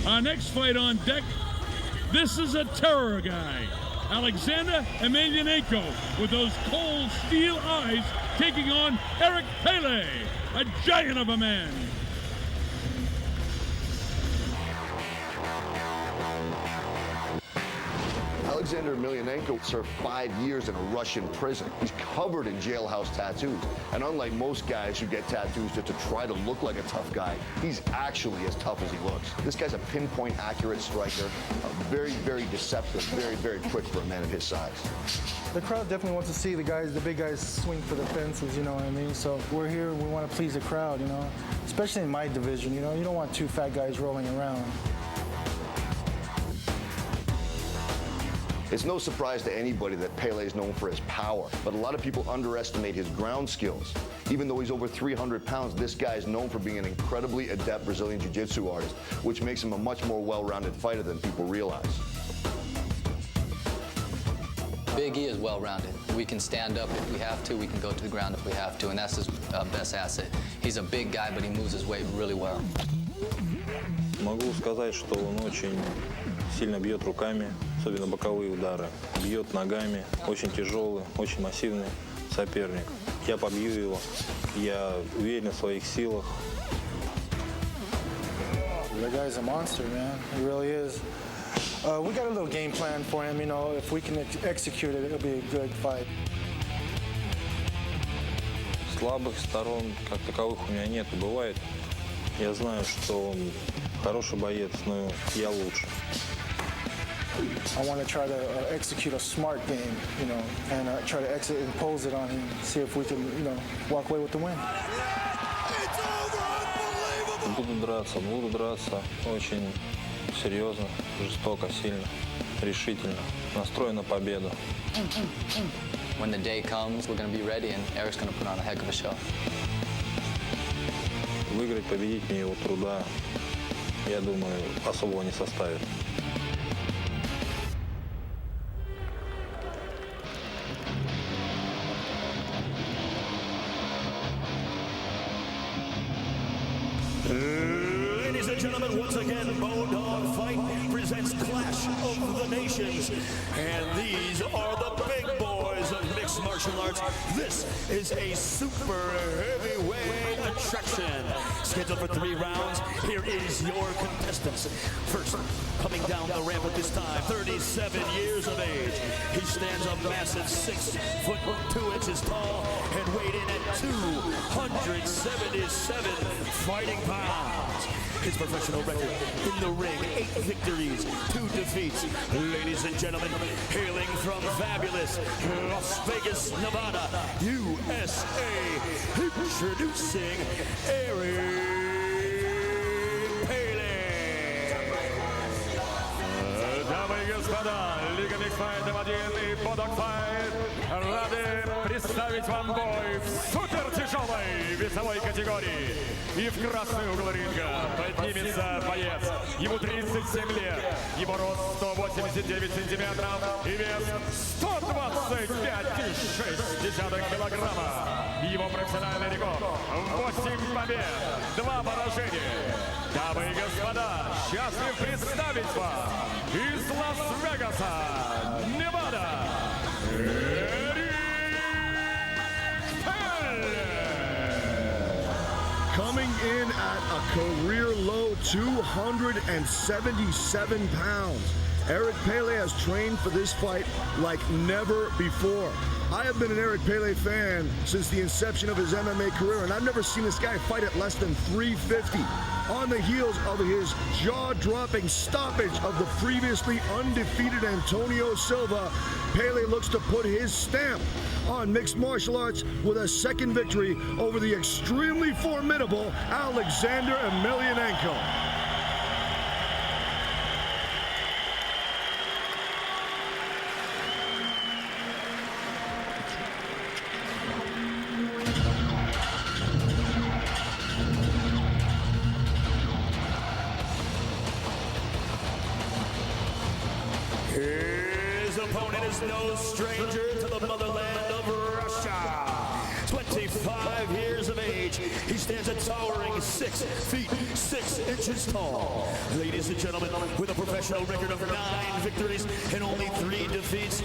Our next fight on deck, this is a terror guy. Aleksander Emelianenko with those cold steel eyes taking on Pele, a giant of a man. Aleksander Emelianenko served 5 years in a Russian prison. He's covered in jailhouse tattoos. And unlike most guys who get tattoos just to try to look like a tough guy, he's actually as tough as he looks. This guy's a pinpoint accurate striker, very, very deceptive, very, very quick for a man of his size. The crowd definitely wants to see the big guys swing for the fences, you know what I mean? So we're here and we want to please the crowd, you know? Especially in my division, you know? You don't want two fat guys rolling around. It's no surprise to anybody that Pele is known for his power, but a lot of people underestimate his ground skills. Even though he's over 300 pounds, this guy is known for being an incredibly adept Brazilian Jiu-Jitsu artist, which makes him a much more well-rounded fighter than people realize. Big E is well-rounded. We can stand up if we have to, we can go to the ground if we have to, and that's his best asset. He's a big guy, but he moves his weight really well. Могу сказать, что он очень сильно бьет руками, особенно боковые удары. Бьет ногами, очень тяжелый, очень массивный соперник. Я побью его, я уверен в своих силах. That guy's a monster, man. He really is. We got a little game plan for him, you know. If we can execute it, it'll be a good fight. Слабых сторон как таковых у меня нет. Бывает, я знаю, что он хороший боец, но я лучше. I want to try to execute a smart game, you know, and try to impose it on him, see if we can, you know, walk away with the win. Буду драться очень серьезно, жестоко, сильно, решительно, настроен на победу. When the day comes, we're going to be ready, and Eric's going to put on a heck of a show. Выиграть, победить мне его труда, я думаю, особого не составит. Ladies and gentlemen, once again, BodogFIGHT presents Clash of the Nations. And these are the big boys of mixed martial arts. This is a super heavyweight attraction. Scheduled for 3 rounds, here is your contestants. First, coming down the ramp at this time, 37 years of age. He stands a massive 6 foot 2 inches tall and weighed in at 277 fighting pounds. His professional record in the ring, 8 victories, 2 defeats. Ladies and gentlemen, hailing from fabulous Las Vegas, Nevada, USA, introducing Eric Pele. Дамы и господа, Лига Миксфайтов 1 и BodogFIGHT рады представить вам бой в супертяжелой весовой категории. И в красный угол ринга поднимется боец. Ему 37 лет, его рост 189 сантиметров и вес 125,6 килограмма. Его профессиональный рекорд 8 побед, 2 поражения. Дамы и господа, счастлив представить вам из Лас-Вегаса, Невада, coming in at a career low 277 pounds. Eric Pele has trained for this fight like never before. I have been an Eric Pele fan since the inception of his MMA career, and I've never seen this guy fight at less than 350. On the heels of his jaw-dropping stoppage of the previously undefeated Antonio Silva, Pele looks to put his stamp on mixed martial arts with a second victory over the extremely formidable Aleksander Emelianenko. His opponent is no stranger to the motherland of Russia. 25 years of age. He stands a towering 6 feet 6 inches tall. Ladies and gentlemen, with a professional record of 9 victories and only 3 defeats,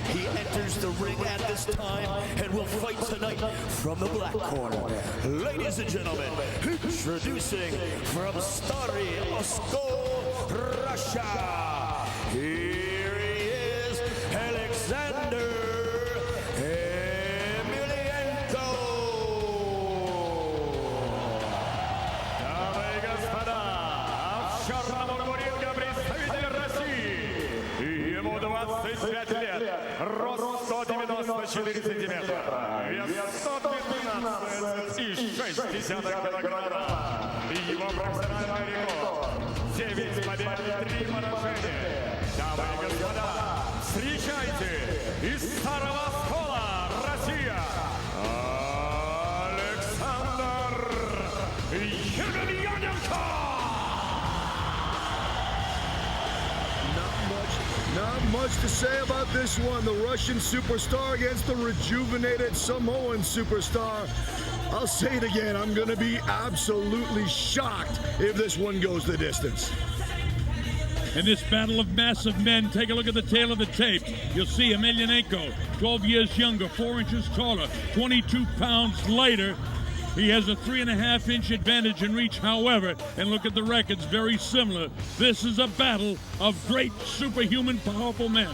he enters the ring at this time and will fight tonight from the black corner. Ladies and gentlemen, introducing from Stary Oskol, Russia, here he is, Aleksander Emelianenko. Дамы и господа, в черном углу ринга представитель России. Ему 25 лет, рост 194 сантиметра, вес 115,6 килограмма. Его профессиональный рекорд 9 побед и 3 поражения. Дамы и господа, встречайте из Старого Оскола, Россия, Александр Емельяненко! Not much to say about this one. The Russian superstar against the rejuvenated Samoan superstar. I'll say it again, I'm going to be absolutely shocked if this one goes the distance. In this battle of massive men, take a look at the tail of the tape. You'll see Emelianenko, 12 years younger, 4 inches taller, 22 pounds lighter. He has a 3.5-inch advantage in reach, however, and look at the records, very similar. This is a battle of great superhuman powerful men.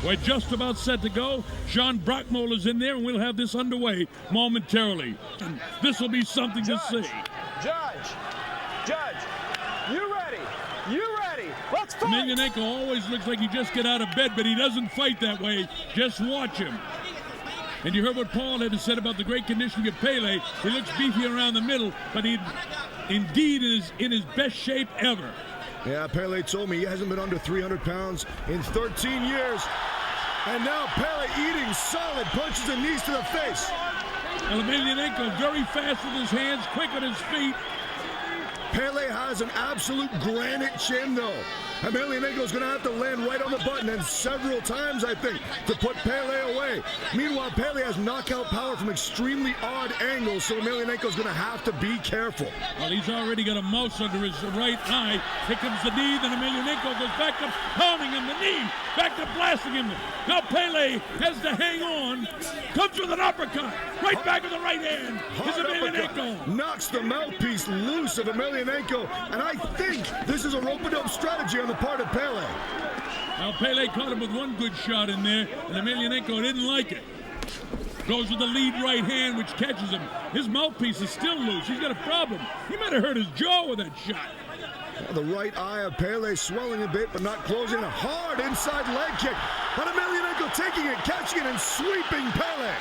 We're just about set to go. John Brockmoller's in there, and we'll have this underway momentarily. And this will be something to see. Judge, you ready? You ready? Let's fight! Emelianenko always looks like he just got out of bed, but he doesn't fight that way. Just watch him. And you heard what Paul had said about the great conditioning of Pele. He looks beefy around the middle, but he indeed is in his best shape ever. Yeah, Pele told me he hasn't been under 300 pounds in 13 years. And now Pele eating solid punches and knees to the face. And Emelianenko very fast with his hands, quick on his feet. Pele has an absolute granite chin, though. Emelianenko's going to have to land right on the button, and several times, I think, to put Pele away. Meanwhile, Pele has knockout power from extremely odd angles, so Emelianenko's going to have to be careful. Well, he's already got a mouse under his right eye. Here comes the knee, then Emelianenko goes back to pounding him, the knee, back to blasting him. Now Pele has to hang on, comes with an uppercut, right back with the right hand. Here's Emelianenko. Knocks the mouthpiece loose of Emelianenko, and I think this is a rope-a-dope strategy on the part of Pele. Now Pele caught him with one good shot in there, and Emelianenko didn't like it. Goes with the lead right hand, which catches him. His mouthpiece is still loose. He's got a problem. He might have hurt his jaw with that shot. The right eye of Pele swelling a bit, but not closing. A hard inside leg kick. But Emelianenko taking it, catching it, and sweeping Pele.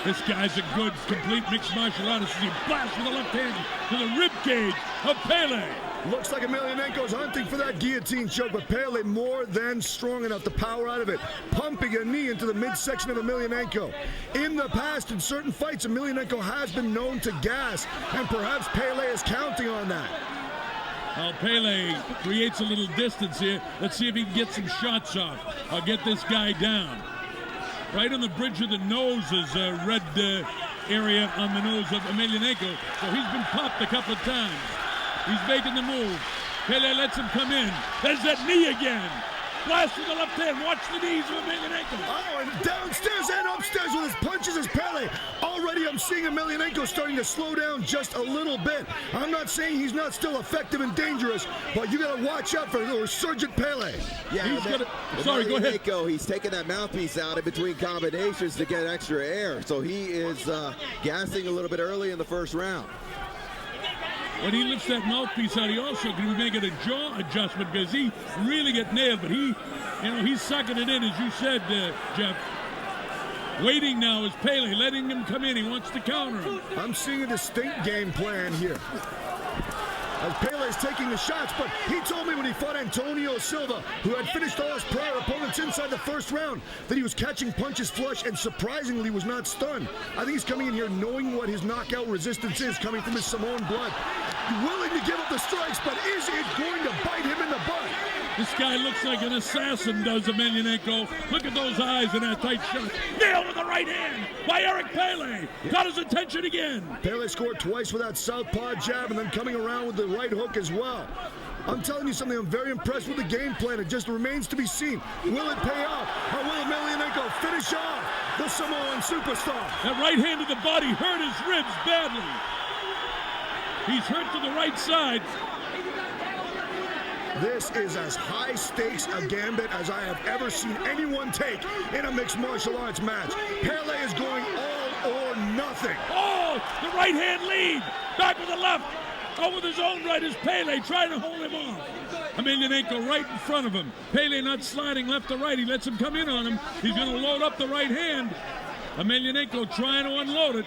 This guy's a good, complete mixed martial artist. He blasts with the left hand to the rib cage of Pele. Looks like Emelianenko's hunting for that guillotine choke, but Pele more than strong enough to power out of it, pumping a knee into the midsection of Emelianenko. In the past, in certain fights, Emelianenko has been known to gas, and perhaps Pele is counting on that. Well, Pele creates a little distance here. Let's see if he can get some shots off. I'll get this guy down. Right on the bridge of the nose is a red area on the nose of Emelianenko, so he's been popped a couple of times. He's making the move. Pele lets him come in. There's that knee again. Blast with the left hand. Watch the knees of Emelianenko. Oh, and downstairs and upstairs with his punches is Pele. Already I'm seeing Emelianenko starting to slow down just a little bit. I'm not saying he's not still effective and dangerous, but you got to watch out for the resurgent Pele. Yeah, sorry, go ahead. He's taking that mouthpiece out in between combinations to get extra air. So he is gassing a little bit early in the first round. When he lifts that mouthpiece out, he also can be making a jaw adjustment because he really get nailed. But he's sucking it in, as you said, Jeff. Waiting now is Pele, letting him come in. He wants to counter him. I'm seeing a distinct game plan here. As Pele's taking the shots, but he told me when he fought Antonio Silva, who had finished all his prior opponents inside the first round, that he was catching punches flush and surprisingly was not stunned. I think he's coming in here knowing what his knockout resistance is coming from his Samoan blood. Willing to give up off the strikes, but is it going to bite him in the butt? This guy looks like an assassin, does Emelianenko. Look at those eyes in that tight shot. Nailed with the right hand by Eric Pele. Got his attention again. Pele scored twice with that southpaw jab and then coming around with the right hook as well. I'm telling you something, I'm very impressed with the game plan. It just remains to be seen. Will it pay off? Or will Emelianenko finish off the Samoan superstar? That right hand to the body hurt his ribs badly. He's hurt to the right side. This is as high stakes a gambit as I have ever seen anyone take in a mixed martial arts match. Pele is going all or nothing. Oh, the right hand lead. Back with the left. Oh, with his own right is Pele trying to hold him off. Emelianenko right in front of him. Pele not sliding left to right. He lets him come in on him. He's going to load up the right hand. Emelianenko trying to unload it.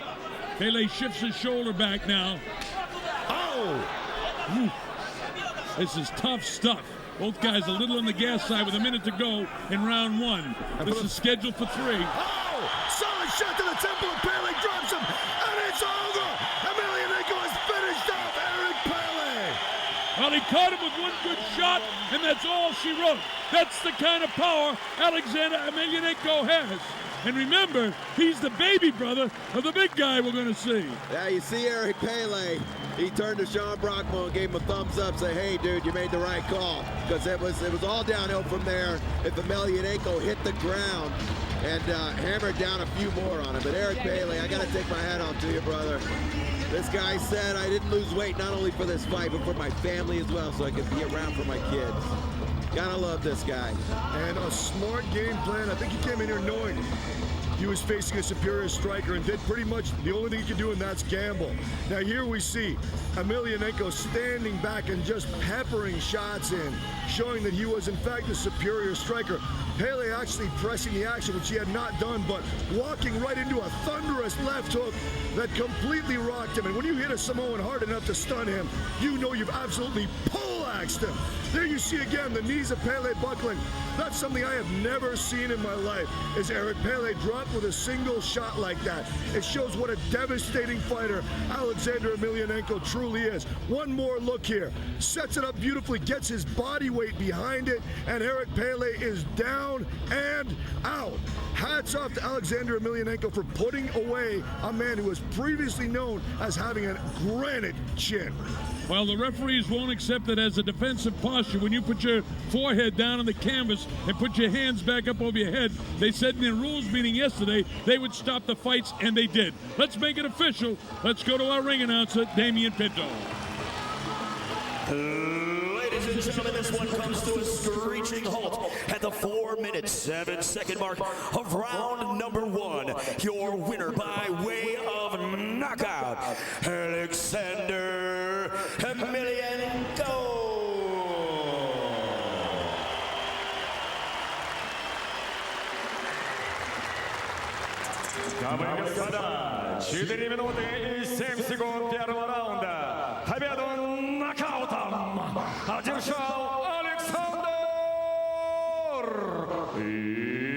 Pele shifts his shoulder back now. Oh! Ooh. This is tough stuff. Both guys a little on the gas side with a minute to go in round one. This is scheduled for 3. Oh! Solid shot to the temple of Pele, drops him, and it's over! Emelianenko has finished off Eric Pele! Well, he caught him with one good shot, and that's all she wrote. That's the kind of power Aleksander Emelianenko has. And remember, he's the baby brother of the big guy we're going to see. Yeah, you see Eric Pele. He turned to Sean Brockman and gave him a thumbs up, say, hey, dude, you made the right call. Because it was all downhill from there if Emelianenko hit the ground and hammered down a few more on him. But Eric Pele, I got to take my hat off to you, brother. This guy said I didn't lose weight not only for this fight, but for my family as well, so I could be around for my kids. Gotta love this guy. And a smart game plan. I think he came in here knowing he was facing a superior striker and did pretty much the only thing he could do, and that's gamble. Now here we see Emelianenko standing back and just peppering shots in, showing that he was in fact the superior striker. Pele actually pressing the action, which he had not done, but walking right into a thunderous left hook that completely rocked him. And when you hit a Samoan hard enough to stun him, you know you've absolutely poleaxed him. There you see again the knees of Pele buckling. That's something I have never seen in my life, is Eric Pele drop with a single shot like that. It shows what a devastating fighter Aleksander Emelianenko truly is. One more look here. Sets it up beautifully, gets his body weight behind it, and Eric Pele is down and out. Hats off to Aleksander Emelianenko for putting away a man who was previously known as having a granite chin. Well, the referees won't accept it as a defensive posture. When you put your forehead down on the canvas and put your hands back up over your head, they said in their rules meeting yesterday they would stop the fights, and they did. Let's make it official. Let's go to our ring announcer, Damian Pinto. Ladies and gentlemen, this one comes to a screeching halt at the 4-minute, 7-second mark of round number 1. Your winner by way of knockout, Aleksander Emelianenko. Дамы и господа, 4 минуты и 7 секунд первого раунда. Победу нокаутом одержал Александр Эмельяненко.